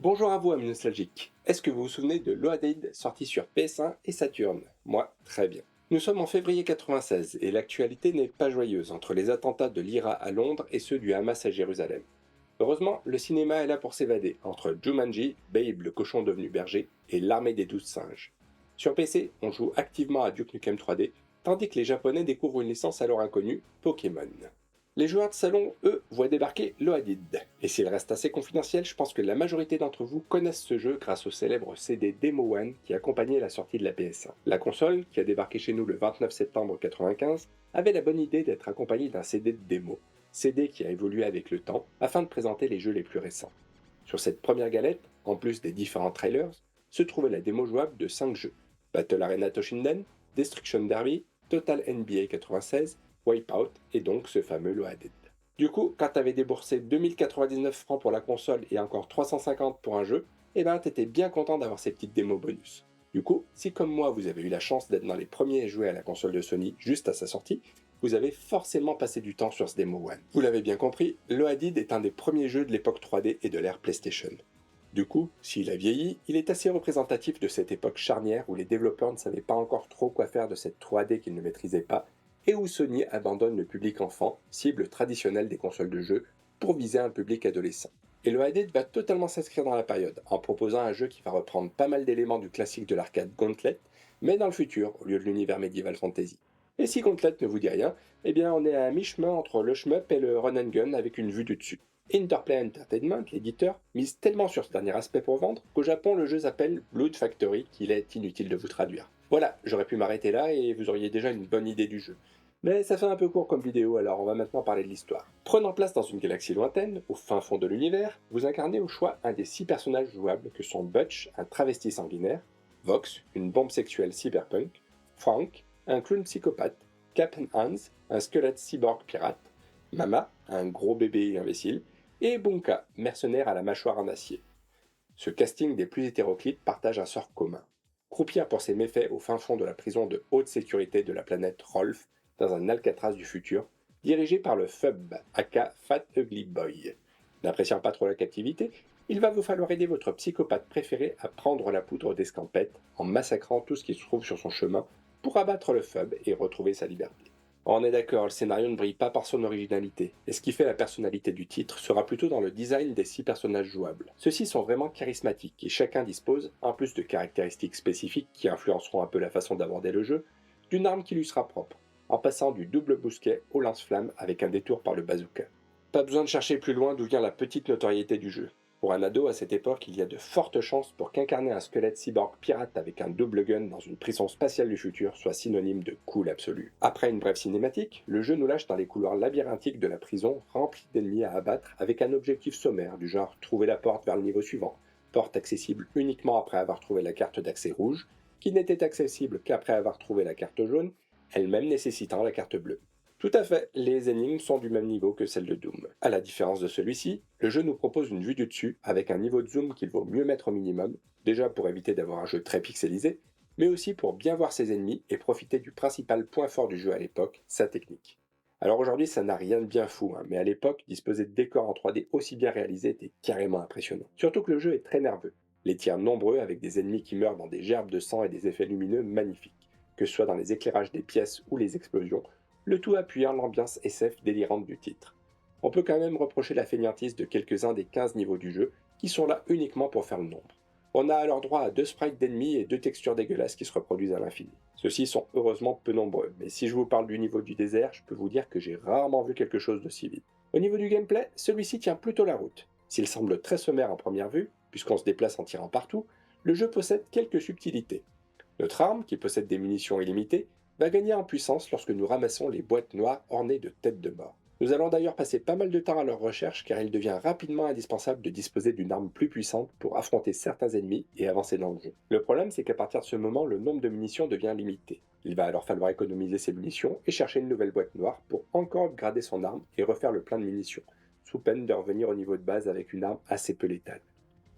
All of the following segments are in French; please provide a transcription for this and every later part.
Bonjour à vous, amis nostalgiques. Est-ce que vous vous souvenez de Loaded sorti sur PS1 et Saturn? Moi, très bien. Nous sommes en février 96 et l'actualité n'est pas joyeuse entre les attentats de l'IRA à Londres et ceux du Hamas à Jérusalem. Heureusement, le cinéma est là pour s'évader entre Jumanji, Babe le cochon devenu berger et l'armée des 12 singes. Sur PC, on joue activement à Duke Nukem 3D, tandis que les Japonais découvrent une licence alors inconnue, Pokémon. Les joueurs de salon, eux, voient débarquer Loaded. Et s'il reste assez confidentiel, je pense que la majorité d'entre vous connaissent ce jeu grâce au célèbre CD Demo One qui accompagnait la sortie de la PS1. La console, qui a débarqué chez nous le 29 septembre 1995, avait la bonne idée d'être accompagnée d'un CD de démo. CD qui a évolué avec le temps afin de présenter les jeux les plus récents. Sur cette première galette, en plus des différents trailers, se trouvait la démo jouable de 5 jeux: Battle Arena Toshinden, Destruction Derby, Total NBA 96, Wipeout et donc ce fameux Loaded. Du coup, quand t'avais déboursé 2099 francs pour la console et encore 350 pour un jeu, eh ben t'étais bien content d'avoir ces petites démos bonus. Du coup, si comme moi vous avez eu la chance d'être dans les premiers à jouer à la console de Sony juste à sa sortie, vous avez forcément passé du temps sur ce Demo One. Vous l'avez bien compris, Loaded est un des premiers jeux de l'époque 3D et de l'ère PlayStation. Du coup, s'il a vieilli, il est assez représentatif de cette époque charnière où les développeurs ne savaient pas encore trop quoi faire de cette 3D qu'ils ne maîtrisaient pas et où Sony abandonne le public enfant, cible traditionnelle des consoles de jeux, pour viser un public adolescent. Et le Hadid va totalement s'inscrire dans la période, en proposant un jeu qui va reprendre pas mal d'éléments du classique de l'arcade Gauntlet, mais dans le futur, au lieu de l'univers médiéval fantasy. Et si Gauntlet ne vous dit rien, eh bien on est à mi-chemin entre le shmup et le run and gun avec une vue du dessus. Interplay Entertainment, l'éditeur, mise tellement sur ce dernier aspect pour vendre qu'au Japon le jeu s'appelle Blood Factory, qu'il est inutile de vous traduire. Voilà, j'aurais pu m'arrêter là et vous auriez déjà une bonne idée du jeu. Mais ça fait un peu court comme vidéo, alors on va maintenant parler de l'histoire. Prenant place dans une galaxie lointaine, au fin fond de l'univers, vous incarnez au choix un des 6 personnages jouables que sont Butch, un travesti sanguinaire, Vox, une bombe sexuelle cyberpunk, Frank, un clown psychopathe, Captain Hans, un squelette cyborg pirate, Mama, un gros bébé imbécile, et Bunka, mercenaire à la mâchoire en acier. Ce casting des plus hétéroclites partage un sort commun: croupir pour ses méfaits au fin fond de la prison de haute sécurité de la planète Rolf, dans un Alcatraz du futur, dirigé par le FUB, aka Fat Ugly Boy. N'appréciant pas trop la captivité, il va vous falloir aider votre psychopathe préféré à prendre la poudre d'escampette en massacrant tout ce qui se trouve sur son chemin pour abattre le FUB et retrouver sa liberté. On est d'accord, le scénario ne brille pas par son originalité, et ce qui fait la personnalité du titre sera plutôt dans le design des 6 personnages jouables. Ceux-ci sont vraiment charismatiques, et chacun dispose, en plus de caractéristiques spécifiques qui influenceront un peu la façon d'aborder le jeu, d'une arme qui lui sera propre, en passant du double mousquet au lance-flamme avec un détour par le bazooka. Pas besoin de chercher plus loin d'où vient la petite notoriété du jeu. Pour un ado à cette époque, il y a de fortes chances pour qu'incarner un squelette cyborg pirate avec un double gun dans une prison spatiale du futur soit synonyme de cool absolu. Après une brève cinématique, le jeu nous lâche dans les couloirs labyrinthiques de la prison remplis d'ennemis à abattre avec un objectif sommaire du genre trouver la porte vers le niveau suivant, porte accessible uniquement après avoir trouvé la carte d'accès rouge, qui n'était accessible qu'après avoir trouvé la carte jaune, elle-même nécessitant la carte bleue. Tout à fait, les énigmes sont du même niveau que celles de Doom. À la différence de celui-ci, le jeu nous propose une vue du dessus avec un niveau de zoom qu'il vaut mieux mettre au minimum, déjà pour éviter d'avoir un jeu très pixelisé, mais aussi pour bien voir ses ennemis et profiter du principal point fort du jeu à l'époque, sa technique. Alors aujourd'hui, ça n'a rien de bien fou, mais à l'époque, disposer de décors en 3D aussi bien réalisés était carrément impressionnant. Surtout que le jeu est très nerveux, les tirs nombreux avec des ennemis qui meurent dans des gerbes de sang et des effets lumineux magnifiques, que ce soit dans les éclairages des pièces ou les explosions, le tout appuyant l'ambiance SF délirante du titre. On peut quand même reprocher la fainéantise de quelques-uns des 15 niveaux du jeu, qui sont là uniquement pour faire le nombre. On a alors droit à 2 sprites d'ennemis et 2 textures dégueulasses qui se reproduisent à l'infini. Ceux-ci sont heureusement peu nombreux, mais si je vous parle du niveau du désert, je peux vous dire que j'ai rarement vu quelque chose d'aussi vite. Au niveau du gameplay, celui-ci tient plutôt la route. S'il semble très sommaire en première vue, puisqu'on se déplace en tirant partout, le jeu possède quelques subtilités. Notre arme, qui possède des munitions illimitées, va gagner en puissance lorsque nous ramassons les boîtes noires ornées de têtes de mort. Nous allons d'ailleurs passer pas mal de temps à leur recherche car il devient rapidement indispensable de disposer d'une arme plus puissante pour affronter certains ennemis et avancer dans le jeu. Le problème, c'est qu'à partir de ce moment, le nombre de munitions devient limité. Il va alors falloir économiser ses munitions et chercher une nouvelle boîte noire pour encore upgrader son arme et refaire le plein de munitions, sous peine de revenir au niveau de base avec une arme assez peu létale.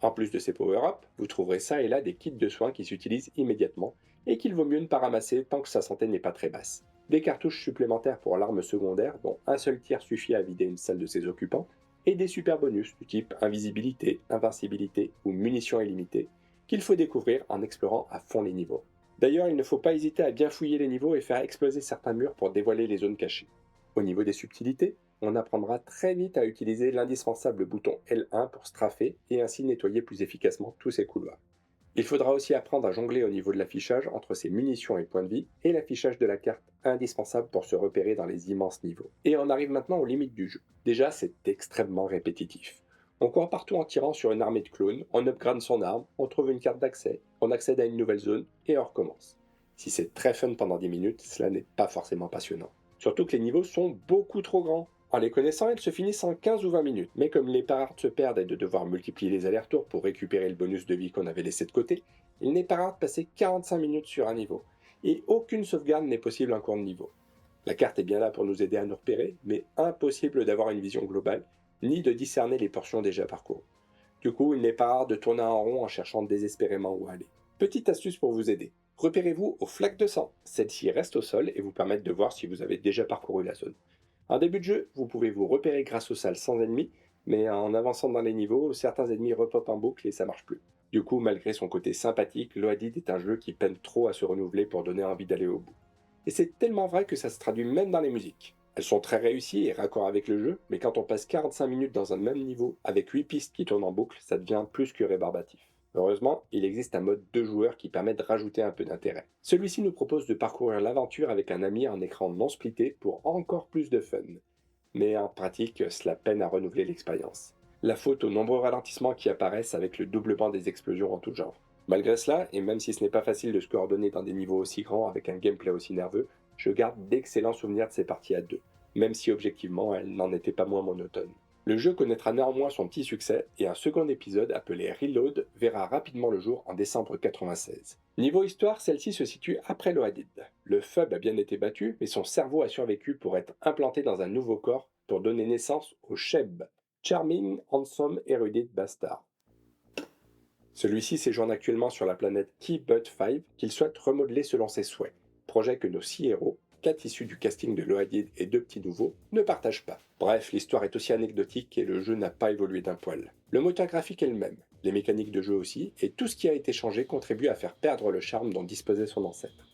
En plus de ces power-ups, vous trouverez ça et là des kits de soins qui s'utilisent immédiatement et qu'il vaut mieux ne pas ramasser tant que sa santé n'est pas très basse. Des cartouches supplémentaires pour l'arme secondaire dont un seul tir suffit à vider une salle de ses occupants, et des super bonus du type invisibilité, invincibilité ou munitions illimitées qu'il faut découvrir en explorant à fond les niveaux. D'ailleurs, il ne faut pas hésiter à bien fouiller les niveaux et faire exploser certains murs pour dévoiler les zones cachées. Au niveau des subtilités, on apprendra très vite à utiliser l'indispensable bouton L1 pour strafer et ainsi nettoyer plus efficacement tous ces couloirs. Il faudra aussi apprendre à jongler au niveau de l'affichage entre ses munitions et points de vie et l'affichage de la carte indispensable pour se repérer dans les immenses niveaux. Et on arrive maintenant aux limites du jeu. Déjà, c'est extrêmement répétitif. On court partout en tirant sur une armée de clones, on upgrade son arme, on trouve une carte d'accès, on accède à une nouvelle zone et on recommence. Si c'est très fun pendant 10 minutes, cela n'est pas forcément passionnant. Surtout que les niveaux sont beaucoup trop grands. En les connaissant, ils se finissent en 15 ou 20 minutes, mais comme les parades se perdent et de devoir multiplier les allers-retours pour récupérer le bonus de vie qu'on avait laissé de côté, il n'est pas rare de passer 45 minutes sur un niveau, et aucune sauvegarde n'est possible en cours de niveau. La carte est bien là pour nous aider à nous repérer, mais impossible d'avoir une vision globale, ni de discerner les portions déjà parcourues. Du coup, il n'est pas rare de tourner en rond en cherchant désespérément où aller. Petite astuce pour vous aider. Repérez-vous aux flaques de sang. Celles-ci restent au sol et vous permettent de voir si vous avez déjà parcouru la zone. En début de jeu, vous pouvez vous repérer grâce aux salles sans ennemis, mais en avançant dans les niveaux, certains ennemis repopent en boucle et ça marche plus. Du coup, malgré son côté sympathique, Loaded est un jeu qui peine trop à se renouveler pour donner envie d'aller au bout. Et c'est tellement vrai que ça se traduit même dans les musiques. Elles sont très réussies et raccord avec le jeu, mais quand on passe 45 minutes dans un même niveau, avec 8 pistes qui tournent en boucle, ça devient plus que rébarbatif. Heureusement, il existe un mode 2 joueurs qui permet de rajouter un peu d'intérêt. Celui-ci nous propose de parcourir l'aventure avec un ami en écran non splitté pour encore plus de fun. Mais en pratique, cela peine à renouveler l'expérience. La faute aux nombreux ralentissements qui apparaissent avec le doublement des explosions en tout genre. Malgré cela, et même si ce n'est pas facile de se coordonner dans des niveaux aussi grands avec un gameplay aussi nerveux, je garde d'excellents souvenirs de ces parties à deux, même si objectivement elles n'en étaient pas moins monotones. Le jeu connaîtra néanmoins son petit succès et un second épisode appelé Reload verra rapidement le jour en décembre 96. Niveau histoire, celle-ci se situe après Loaded. Le Fub a bien été battu, mais son cerveau a survécu pour être implanté dans un nouveau corps pour donner naissance au Sheb, Charming, Handsome, Erudite Bastard. Celui-ci séjourne actuellement sur la planète Key-Butt 5 qu'il souhaite remodeler selon ses souhaits, projet que nos 6 héros, 4 issus du casting de Loaded et 2 petits nouveaux, ne partagent pas. Bref, l'histoire est aussi anecdotique et le jeu n'a pas évolué d'un poil. Le moteur graphique est le même, les mécaniques de jeu aussi, et tout ce qui a été changé contribue à faire perdre le charme dont disposait son ancêtre.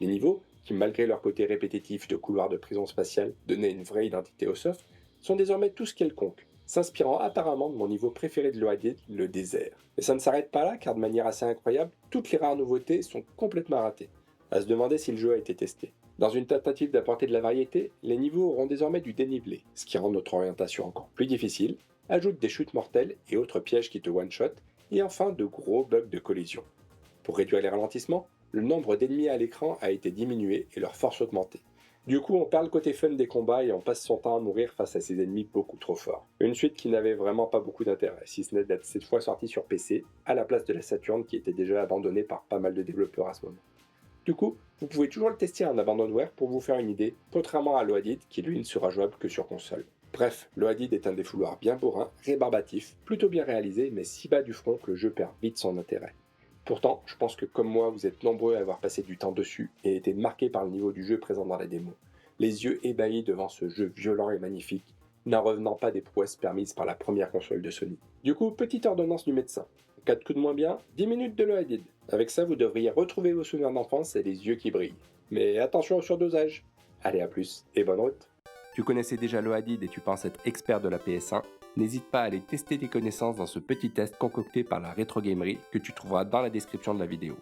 Les niveaux, qui malgré leur côté répétitif de couloir de prison spatiale donnaient une vraie identité au soft, sont désormais tous quelconques, s'inspirant apparemment de mon niveau préféré de Loaded, le désert. Mais ça ne s'arrête pas là, car de manière assez incroyable, toutes les rares nouveautés sont complètement ratées. À se demander si le jeu a été testé. Dans une tentative d'apporter de la variété, les niveaux auront désormais du dénivelé, ce qui rend notre orientation encore plus difficile, ajoute des chutes mortelles et autres pièges qui te one-shot, et enfin de gros bugs de collision. Pour réduire les ralentissements, le nombre d'ennemis à l'écran a été diminué et leur force augmentée. Du coup, on perd le côté fun des combats et on passe son temps à mourir face à ces ennemis beaucoup trop forts. Une suite qui n'avait vraiment pas beaucoup d'intérêt, si ce n'est d'être cette fois sortie sur PC, à la place de la Saturn qui était déjà abandonnée par pas mal de développeurs à ce moment. Du coup, vous pouvez toujours le tester en abandonware pour vous faire une idée, contrairement à Loaded qui lui ne sera jouable que sur console. Bref, Loaded est un défouloir bien bourrin, rébarbatif, plutôt bien réalisé, mais si bas du front que le jeu perd vite son intérêt. Pourtant, je pense que comme moi, vous êtes nombreux à avoir passé du temps dessus et été marqués par le niveau du jeu présent dans la démo. Les yeux ébahis devant ce jeu violent et magnifique, n'en revenant pas des prouesses permises par la première console de Sony. Du coup, petite ordonnance du médecin. En cas de coup de moins bien, 10 minutes de Loaded. Avec ça, vous devriez retrouver vos souvenirs d'enfance et les yeux qui brillent. Mais attention au surdosage. Allez, à plus et bonne route. Tu connaissais déjà Loaded et tu penses être expert de la PS1? N'hésite pas à aller tester tes connaissances dans ce petit test concocté par la Rétro Gamerie que tu trouveras dans la description de la vidéo.